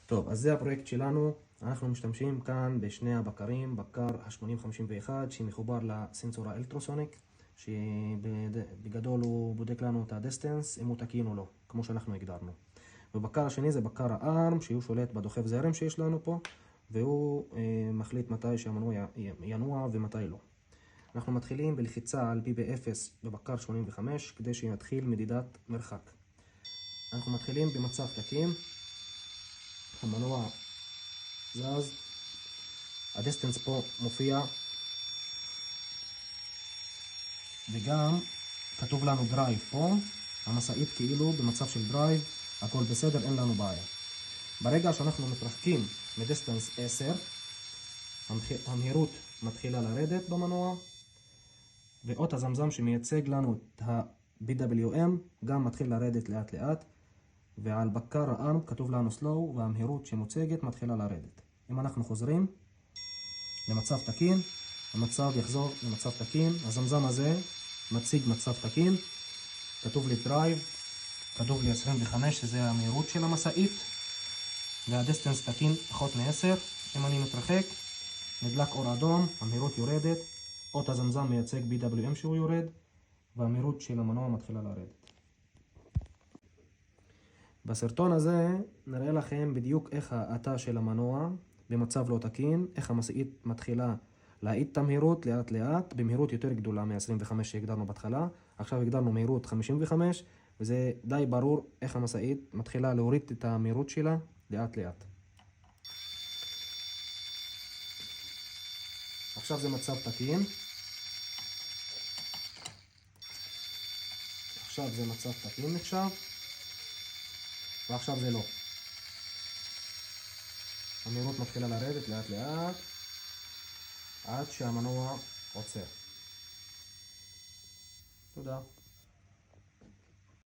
טוב, אז זה הפרויקט שלנו. אנחנו משתמשים כאן בשני הבקרים, בקר ה-8051 שמחובר לסנסור האלקטרוסוניק, שבגדול הוא בודק לנו את הדיסטנס, אם הוא תקין או לא, כמו שאנחנו הגדרנו. ובקר השני זה בקר הארם, שהוא שולט בדוחף זרם שיש לנו פה, והוא מחליט מתי שהמנוע ינוע ומתי לא. אנחנו מתחילים בלחיצה על BB0 בבקר 85 כדי שיתחיל מדידת מרחק. אנחנו מתחילים במצב תקין, המנוע זז, הדיסטנס פה מופיע, וגם כתוב לנו דרייב פה, המשאית כאילו במצב של דרייב, הכל בסדר, אין לנו בעיה. ברגע שאנחנו מתרחקים מדיסטנס 10, המהירות מתחילה לרדת במנוע, ואות הזמזם שמייצג לנו את ה-BWM גם מתחיל לרדת לאט לאט, ועל בקר הארם כתוב לנו slow, והמהירות שמוצגת מתחילה לרדת. אם אנחנו חוזרים למצב תקין, המצב יחזור למצב תקין. הזמזם הזה מציג מצב תקין, כתוב לי דרייב, כתוב לי 25 שזה המהירות של המשאית, והדיסטנס תקין פחות מ-10. אם אני מתרחק, נדלק אור אדום, המהירות יורדת, אות הזמזם מייצג BWM שהוא יורד, והמהירות של המנוע מתחילה לרדת. בסרטון הזה נראה לכם בדיוק איך התא של המנוע במצב לא תקין, איך המשאית מתחילה להאט את המהירות לאט לאט, במהירות יותר גדולה מ-25 שהגדרנו בהתחלה. עכשיו הגדרנו מהירות 55, וזה די ברור איך המשאית מתחילה להוריד את המהירות שלה לאט לאט. עכשיו זה מצב תקין. עכשיו זה מצב תקין נחשב, ועכשיו זה לא. המהירות מתחילה לרדת לאט לאט עד שהמנוע עוצר. תודה.